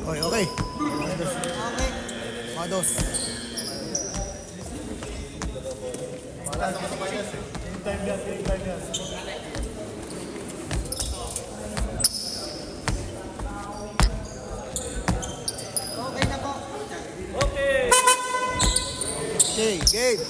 Okay, okay. Mga dos. Okay na po. Okay, game.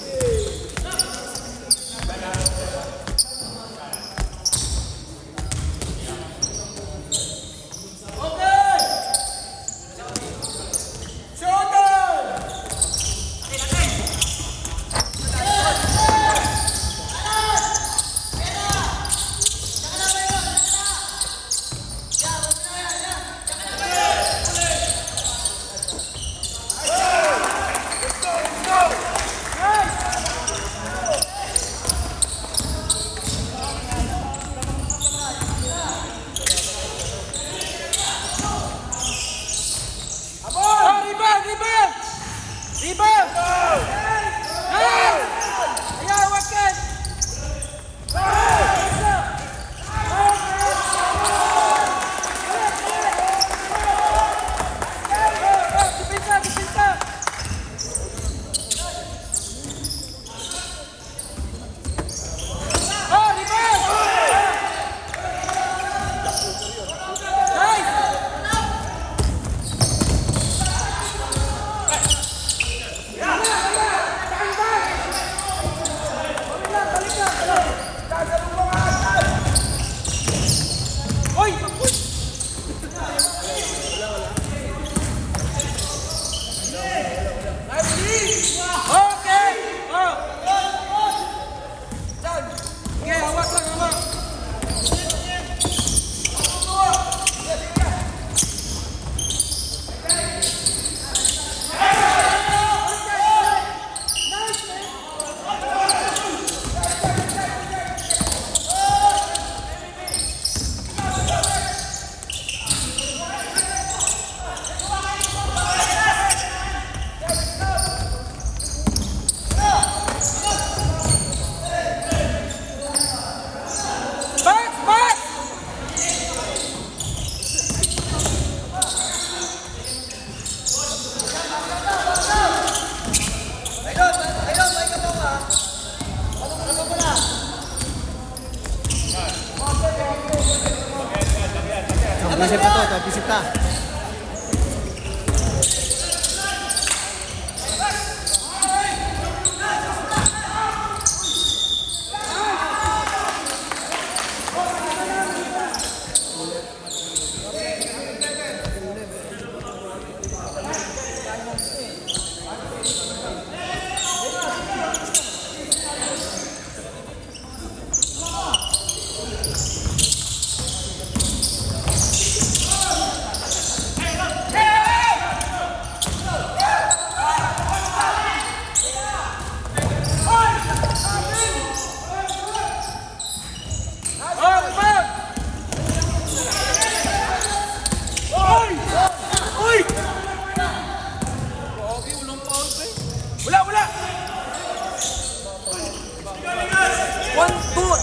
Bisip na to, bisip na.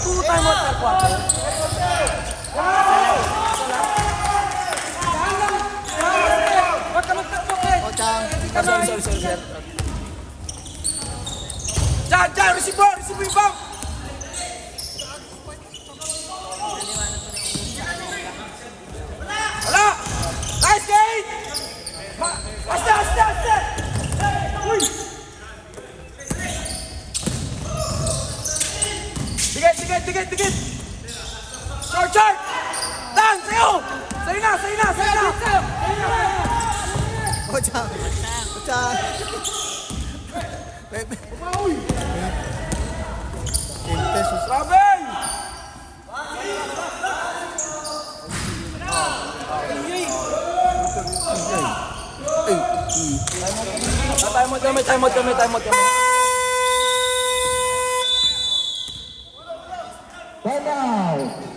Two time out na quarter. Wag ka magtakbo, Kay. Sorry, sir. Diyan, receive yung ball. Wala! Nice, Kay! Asta! Uy! Dikit! Short! Dan, sayo! Sayo na! Ochang. Uy! Intensos. Robin! Time out.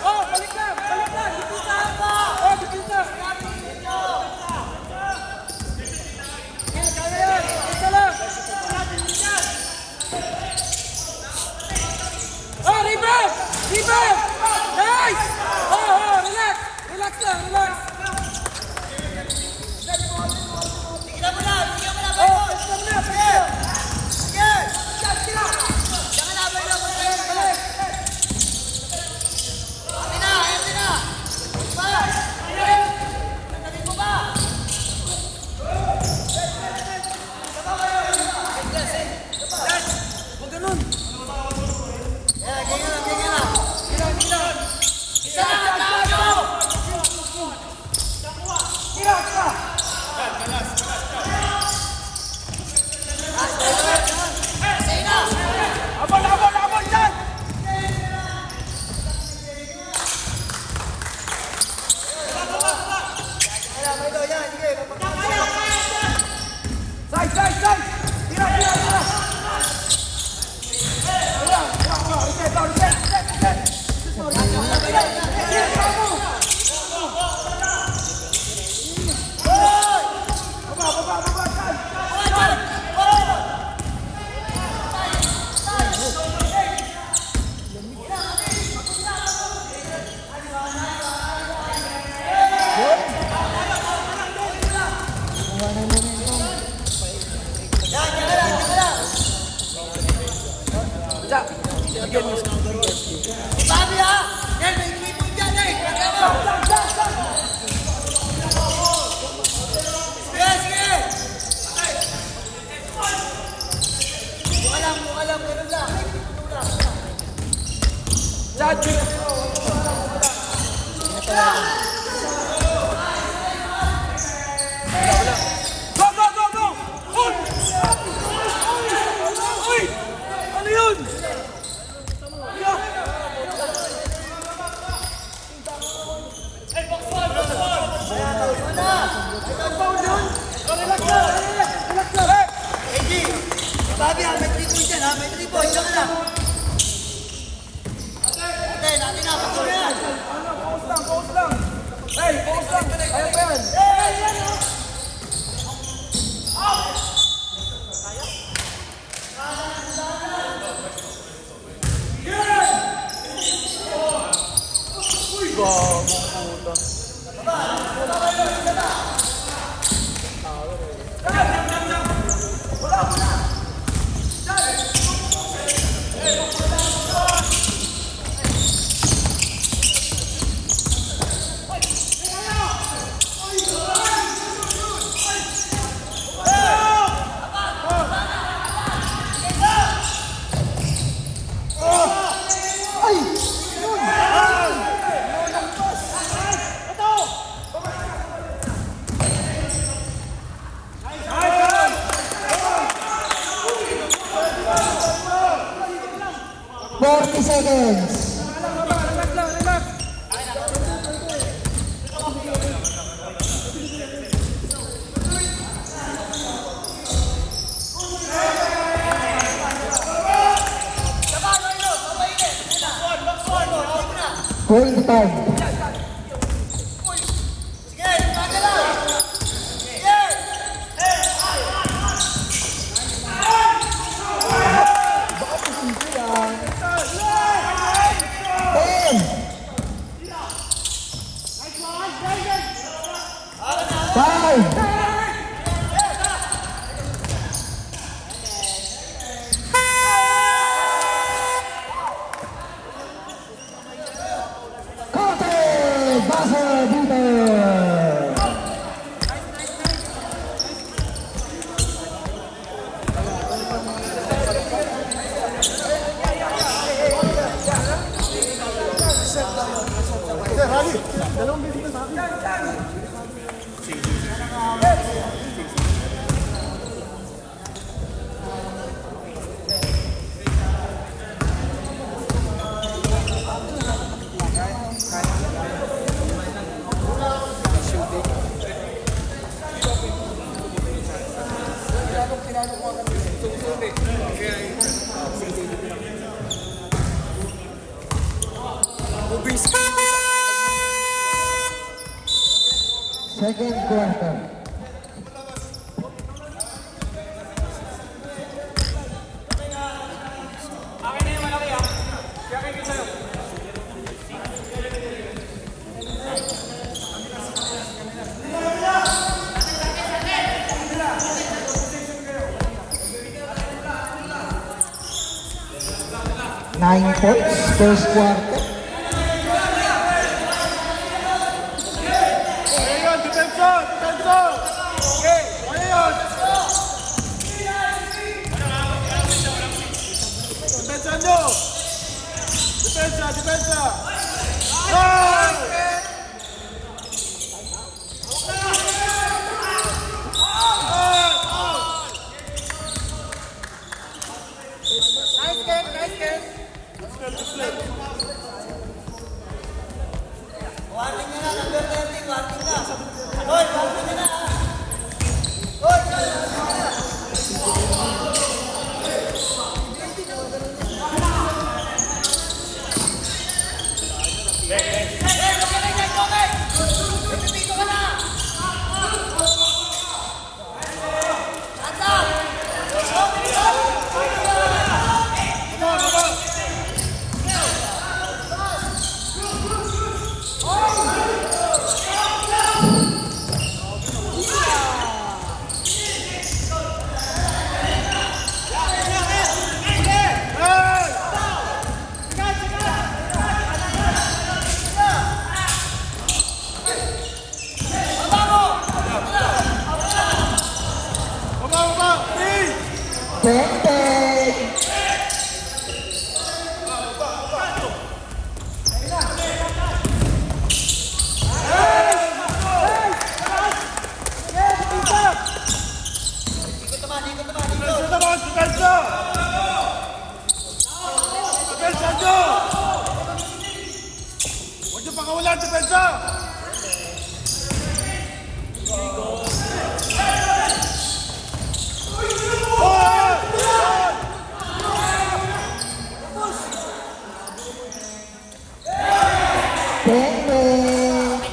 Oh, balik lang! Balik lang! Dipinsa! Oh, dipinsa! Okay, kaya yan! Dipinsa lang! Oh, rebound! Rebound! Nice! Oh, relax! Relax lang, relax! Tignan mo na, Oh, pesta mo na, pesta! sige. Diyan ka na, balik. Amin na. Pa. Nagdating mo ba? Huwag ganun! Ganyan na. Isa na, tayo! Tira ka! Say na. Abol dyan! Side! Tira! Reset! Baba, dyan! Dyan! Again, Sabi ha. Yan, may 3 point dyan eh. Sige. Buka lang. Ganun lang. Dyan! Go! Uy! Uy! Ano yun? Sabi ha, may 3 point dyan ha. May 3 point. Diyan ka na. Natin na. Pagod na yan. Pause lang! Hey, pause lang! Kaya pa yan! Seconds. Relax lang! Hold time. Sige, umaga lang. Sige. Ten. Five. Counter. quarter. Nine points, first quarter. Ayun, depensa! Depensa! Ayun! Depensa nyo! Depensa! Depensa! Goal! Nice game, nice game. Warning na na, number 13, warning na. Hoy, warning na na. Hoy, Pipito ka na. Atak! Teng-teng. Ikot naman, ikot naman, ikot. Depensa naman! Depensa! Depensa nyo! Huwag nyo pakawalan, depensa! Teng-teng.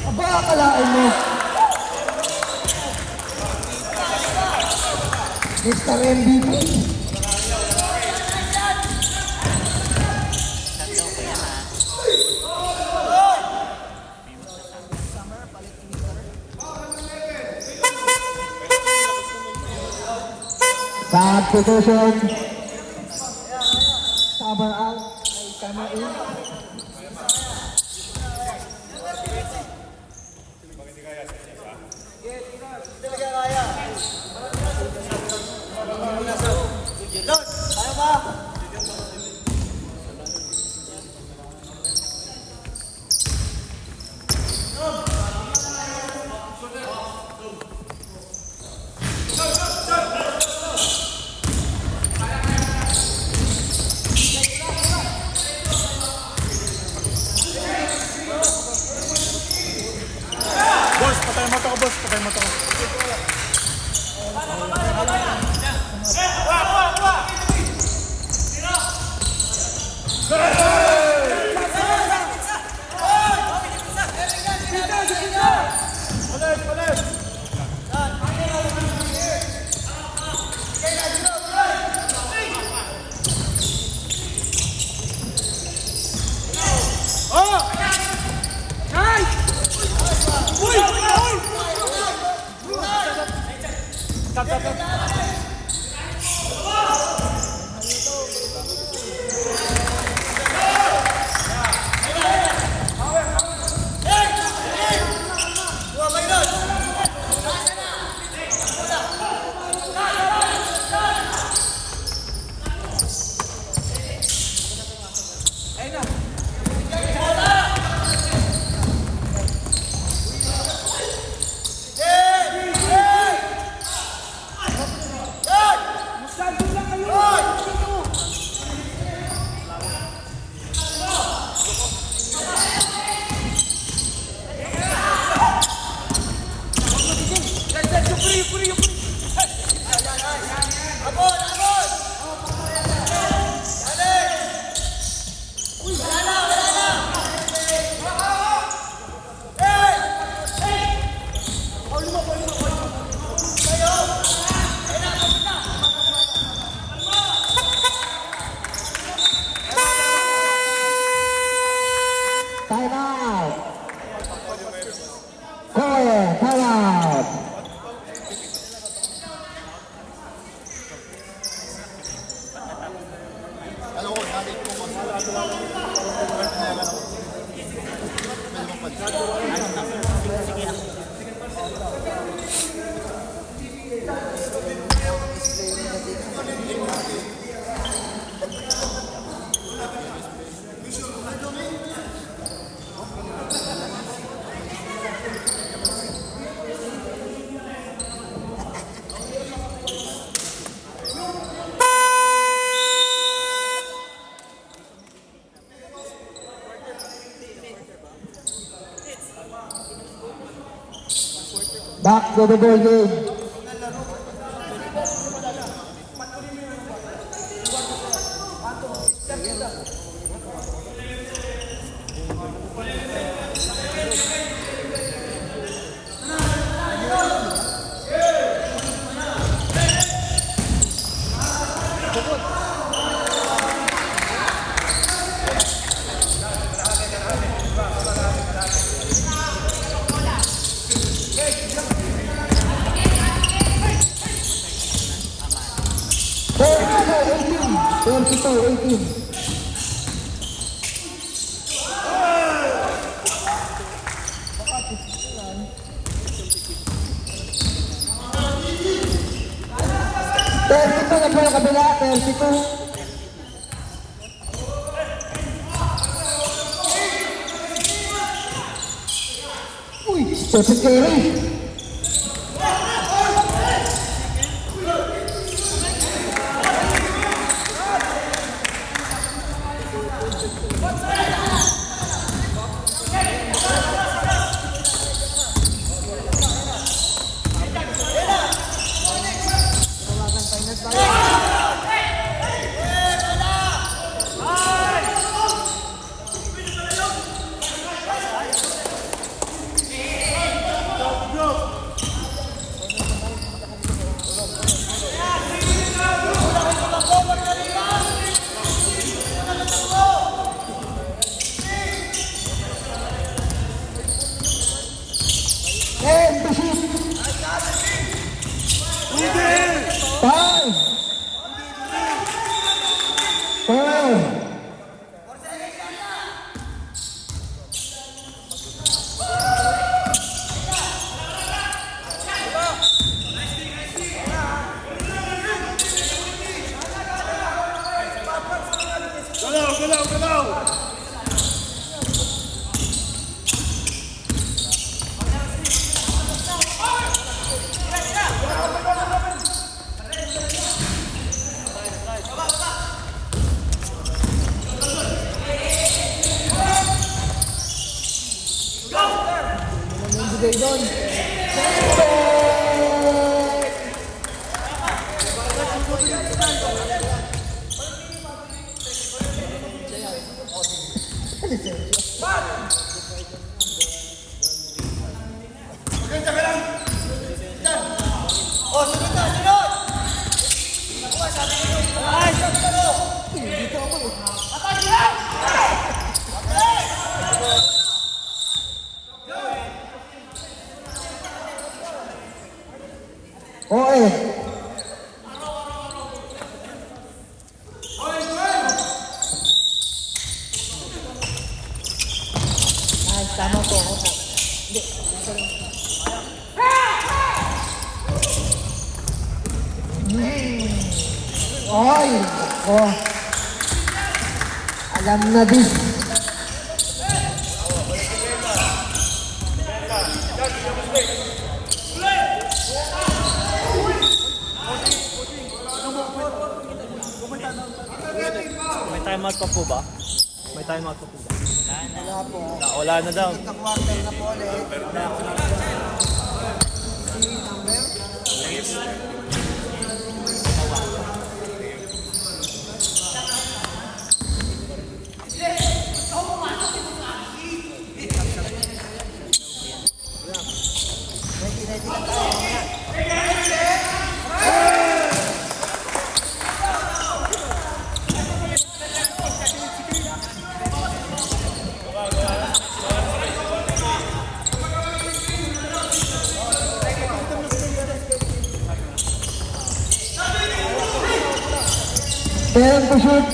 Aba, akalain mo. Mr. MVP. Substitution. Summer out. Summer in. Talaga kaya. Lord, kaya ba? Boss, patay mata ko, boss. Patay mata ko. Palit, palit! Oh! Nice! Uy! Uy! Time out. Corner, time out. Back to the ball game. Thirty-two, 18. Thirty-two na po yung kabila, 32. Uy, Stephen Curry. And the shoot. Five. Four. Galaw, galaw, galaw! Bigay doon. Oh, sunod na, sunod! Nakuha, sabi ko yung ay! Dito ako eh. Atay lang! Okay. Ay, tama po. Ay! Oh. Alam na din. May timeout pa po ba? May timeout pa po ba? Wala po. Wala na daw. Quarter na po ulit. Si number? 10 to shoot.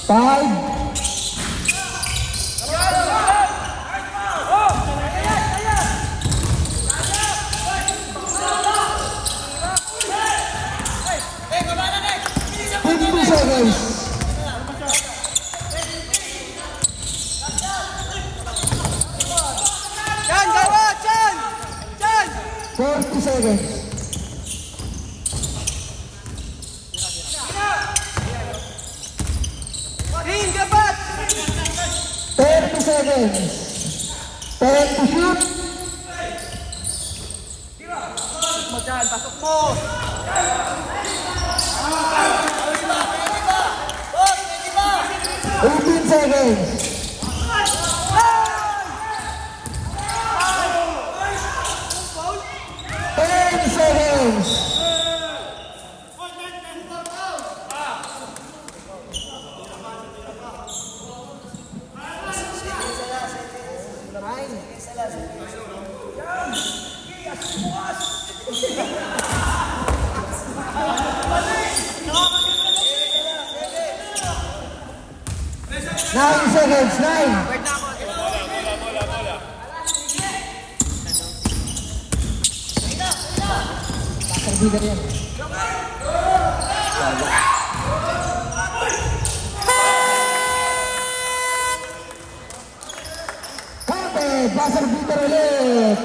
5. Eh, baba na, Nek! Bilisan mo, 50 seconds. Chan, gawa! Chan! Chan! 40 seconds. Green, dapat! 30 seconds. 10 to shoot. Pasok mo, Chan! Pasok mo! Boss, pwede ba? 18 seconds. 10 seconds. Nine seconds. 9. Bigger yan. Kapit, buzzer beater ulit.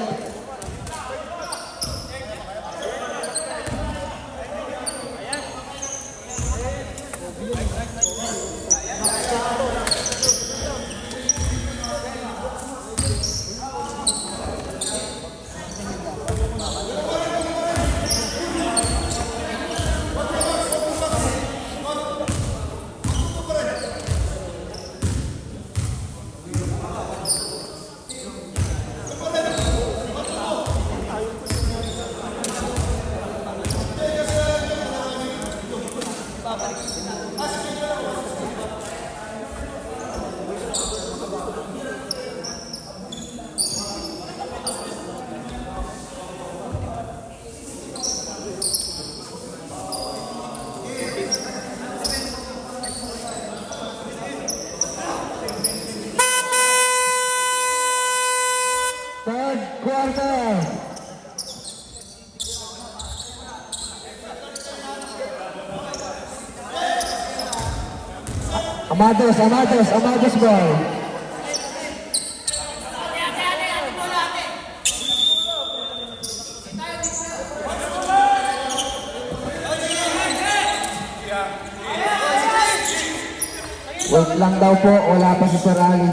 Third quarter. Amados ball. Wait lang daw po, wala pa si Sir Ali.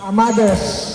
Amados.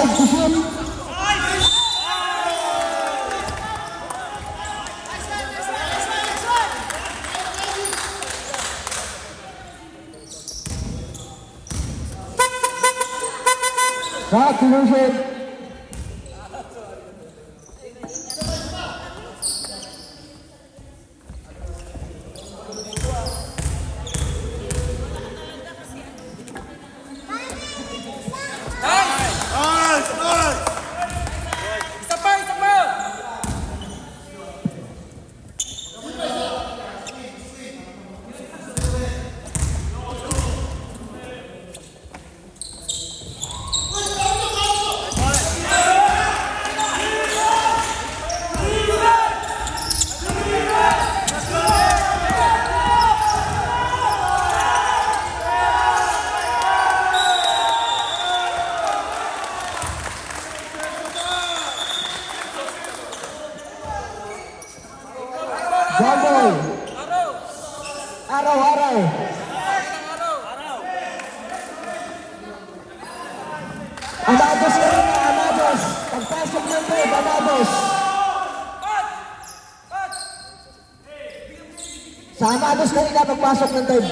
5 to shoot. Shot solution. Nice! Nice, nice. Isa pa, isa pa! Jumbo. Araw! Araw-araw. Amados ka rin na, Amados. Pagpasok ng trip, Amados. Sa Amados ka rin na pagpasok ng trip.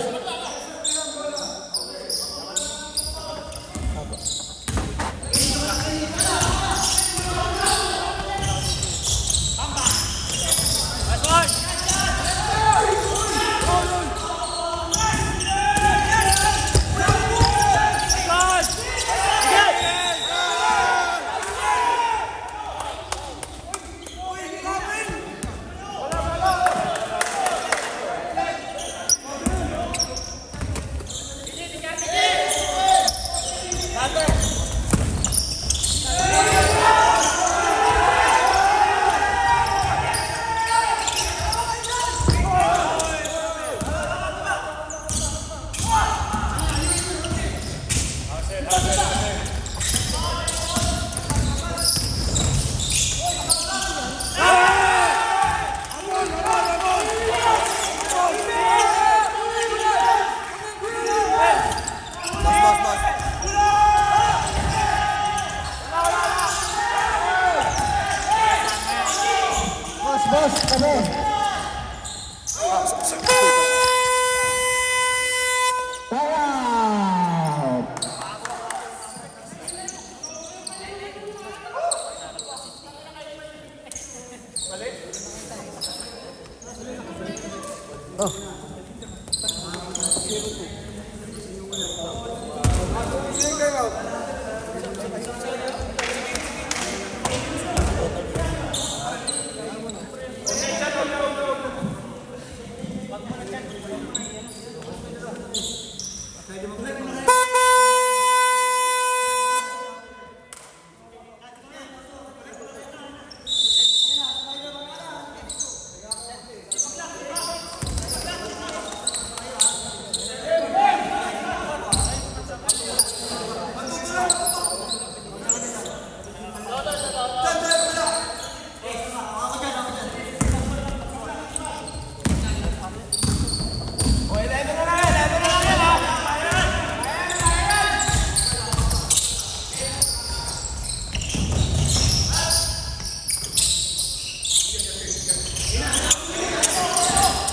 Boss, kami. Time out.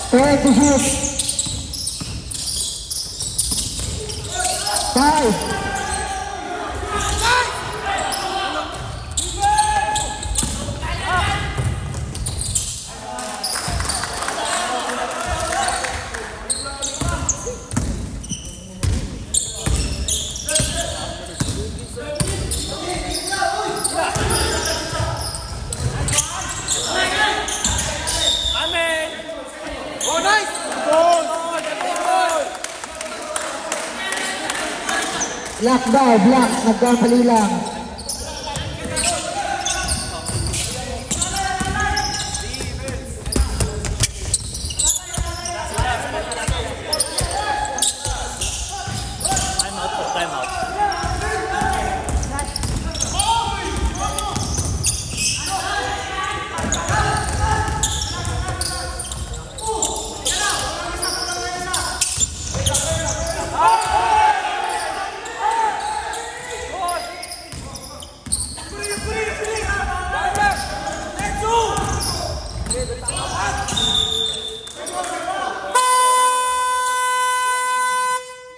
Try to shoot. 5. Oh, nice! Black daw, black. Nagkamali lang. Time out po, time out.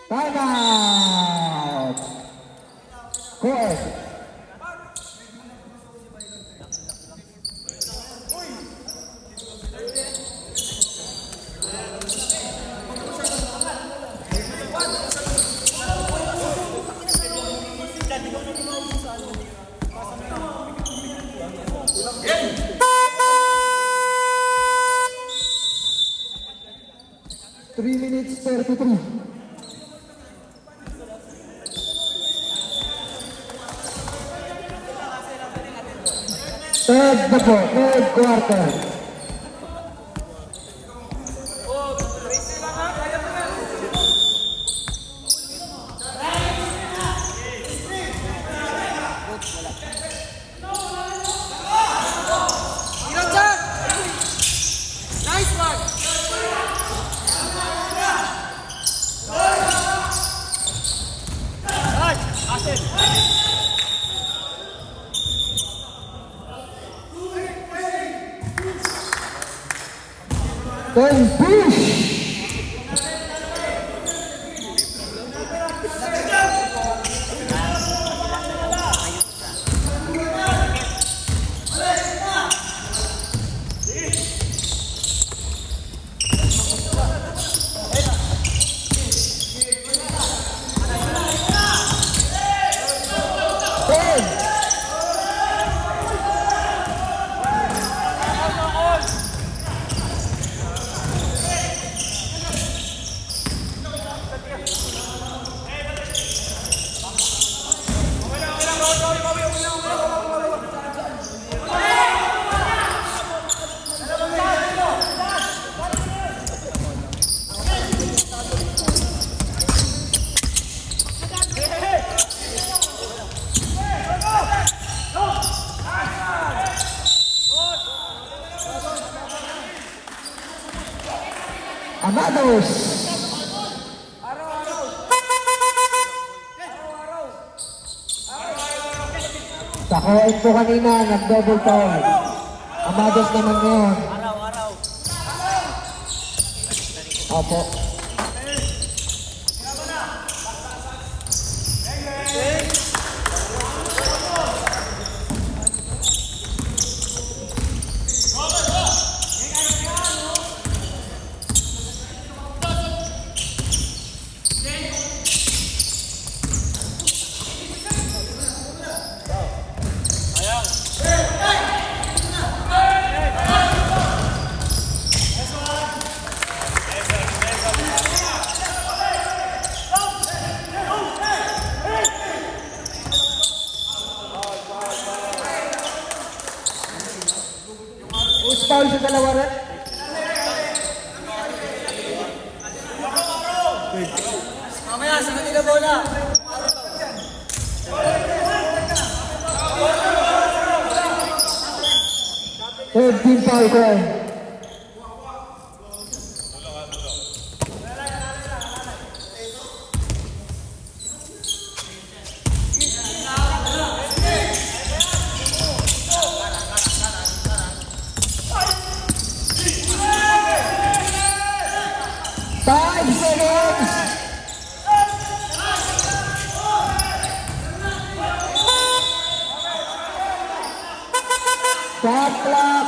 Timeout! Court. Three minutes 33. Third na po, third quarter. Hero dyan! Nice one! Then push! Ten! Amados! Sa coin po kanina, nag-double time. Amados naman ngayon. Araw-araw. Opo. Push foul sa dalawa rin. Mamaya, sa kanila bola. Third team foul ko. Five seconds. Shot clock.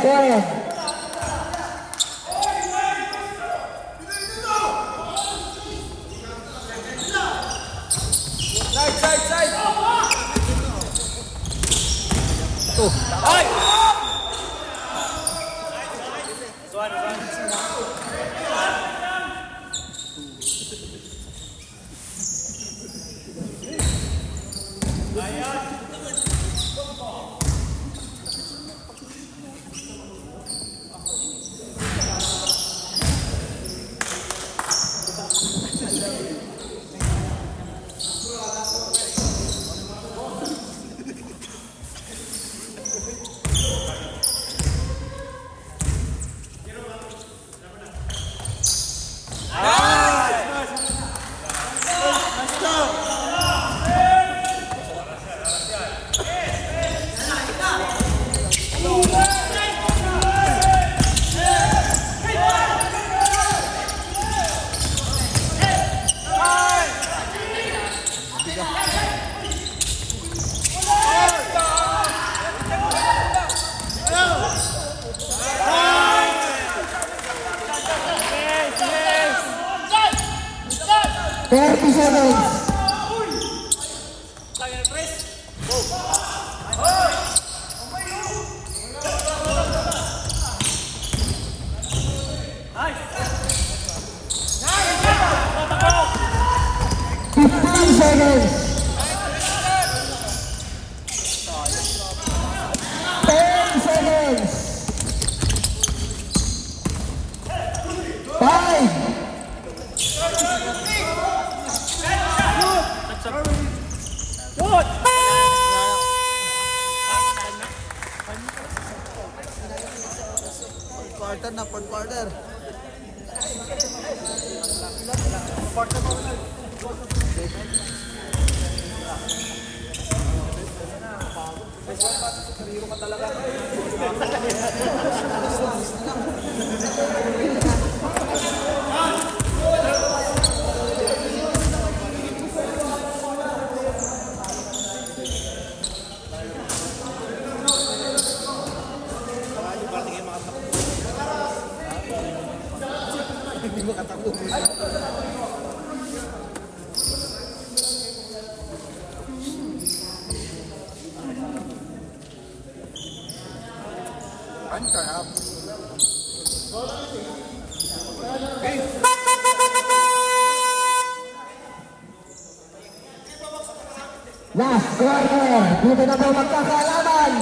Go ahead. Side! Ay! 20 seconds. Seconds. 10 seconds. 5. Quarter na, fourth quarter. Last quarter. Dito na po magkakaalaman.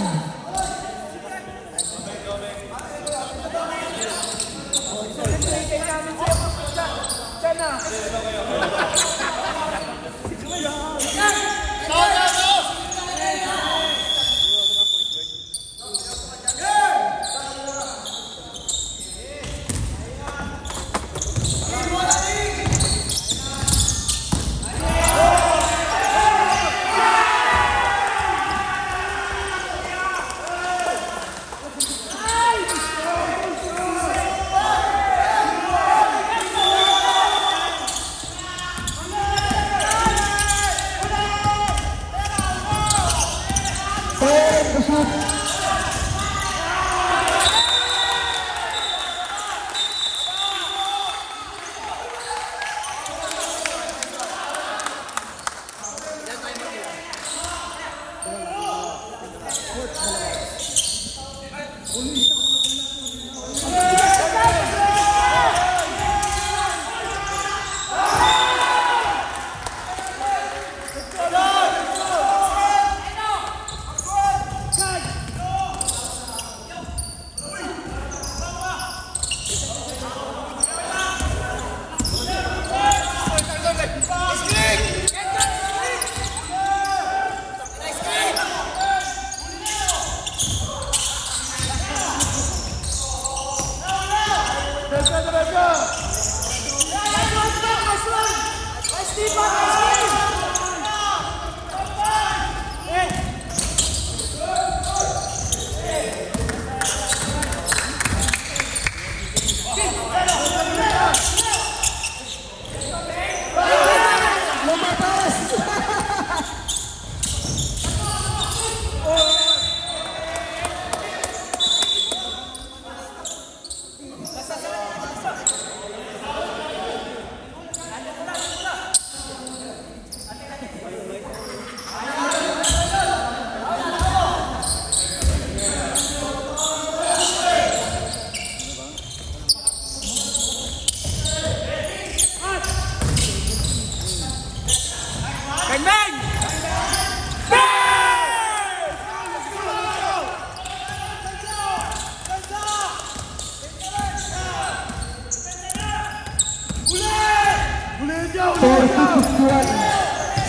For 51,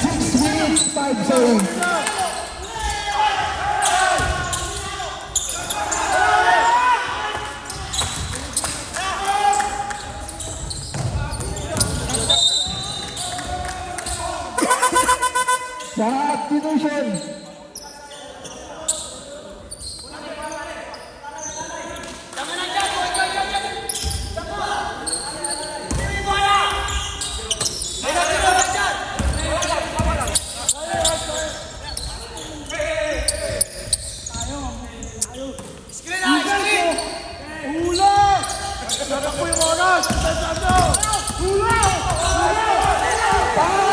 6 minutes, 5 seconds. Substitution. Sarap po yung oras! Sarap! Hula! Hula!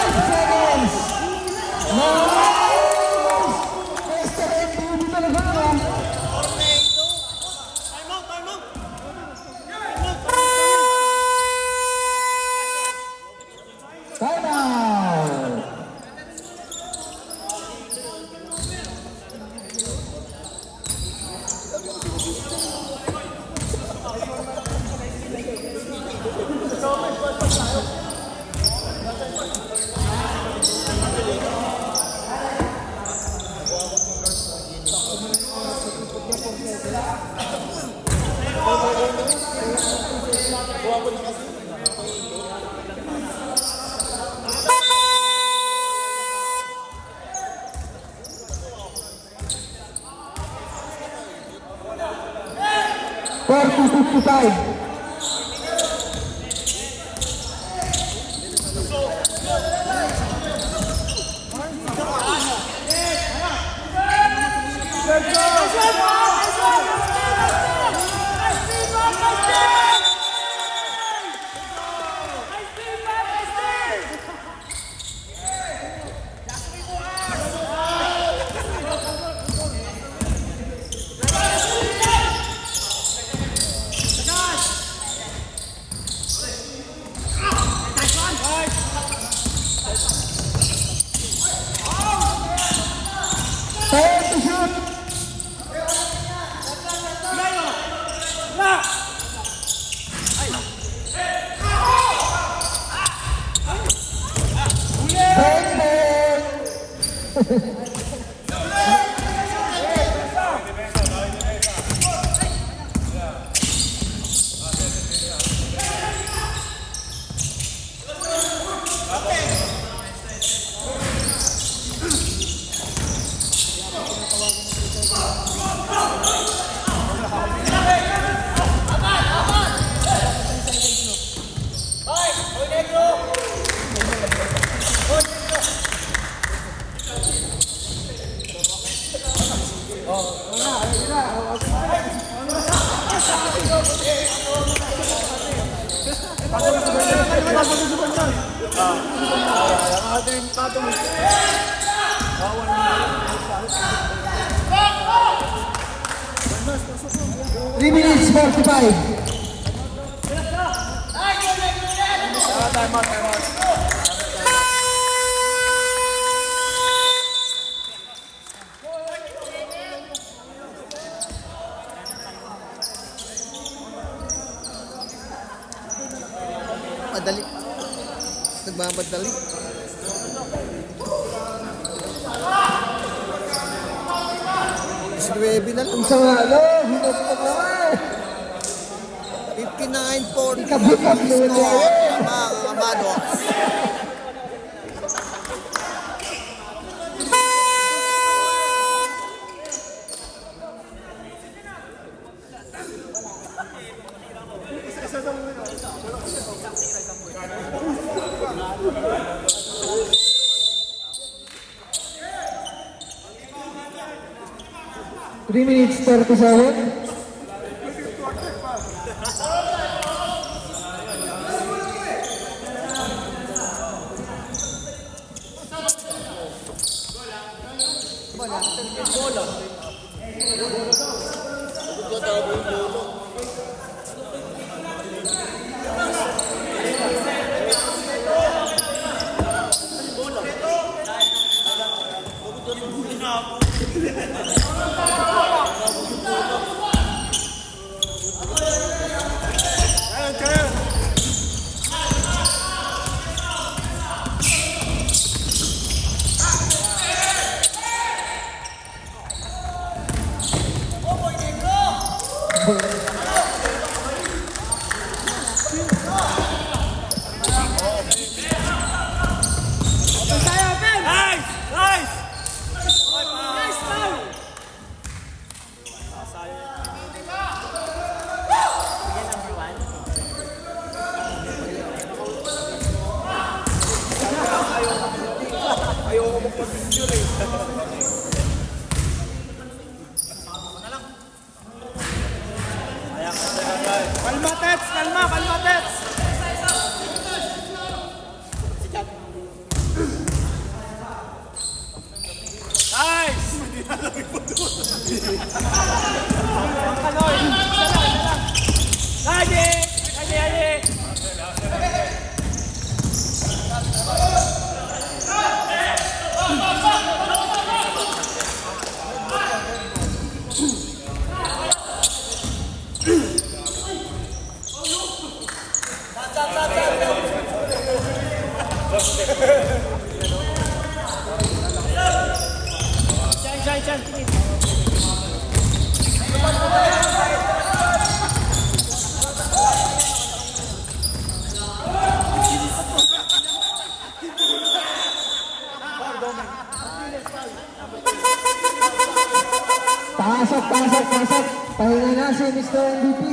40-55. Time to shoot. Three minutes 45. Madali. Nagmamadali. Isnuebe na lang. Ang sama, no? Hinot pa naman. 59-40. Kabukap mo na Score. Mga Amados. Three minutes 37. Nice! Nice! Nice foul! Kalma, Tets! Kalma! Kalma, Tets! Nice! Lagi! Lagi! Diyan. Pasok. Pahinga na si Mr. MVP.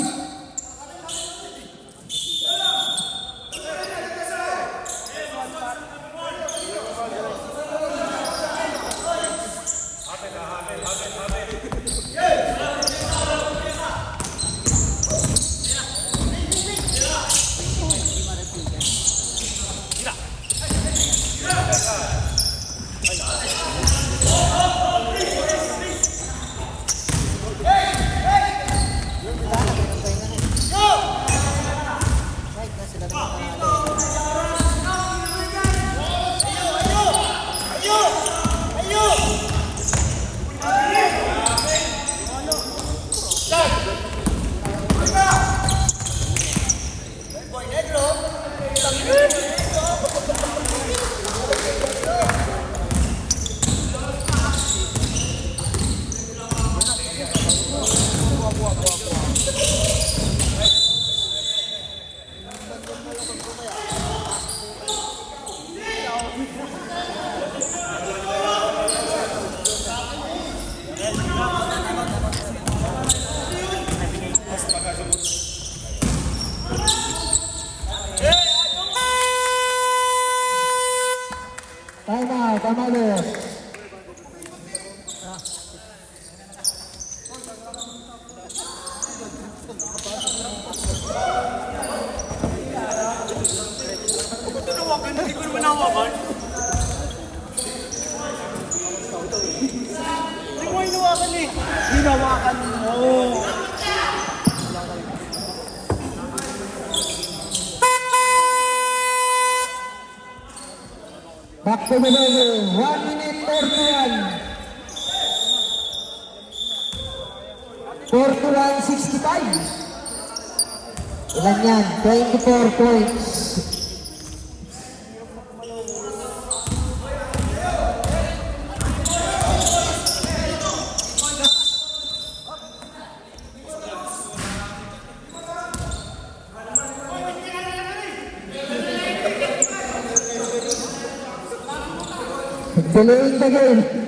Time out, Amados. Hindi ko naman nawakan. Hindi ko hinawakan eh. Hinawakan mo. Back to the level. 1 minute 41. 41-65. Ilan yan? 24 points. Delaying the game.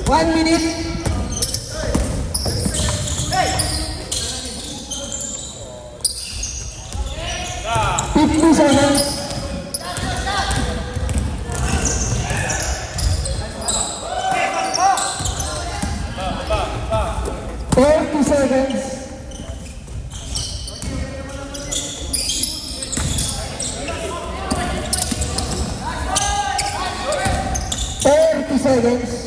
One minute. Fifty seconds. Thirty seconds. 30 seconds.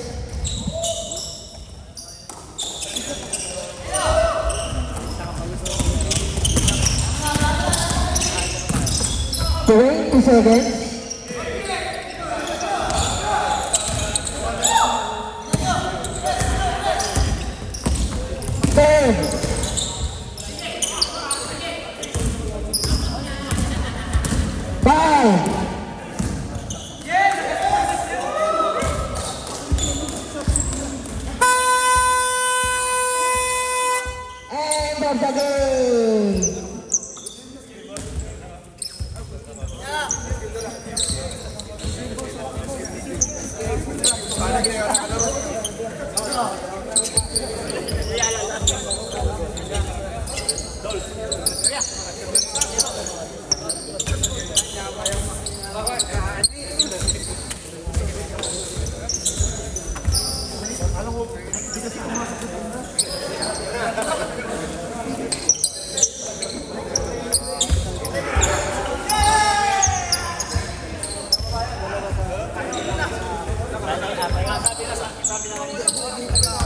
20 seconds. 10. 5. End of the game. Sabi na sa sabi na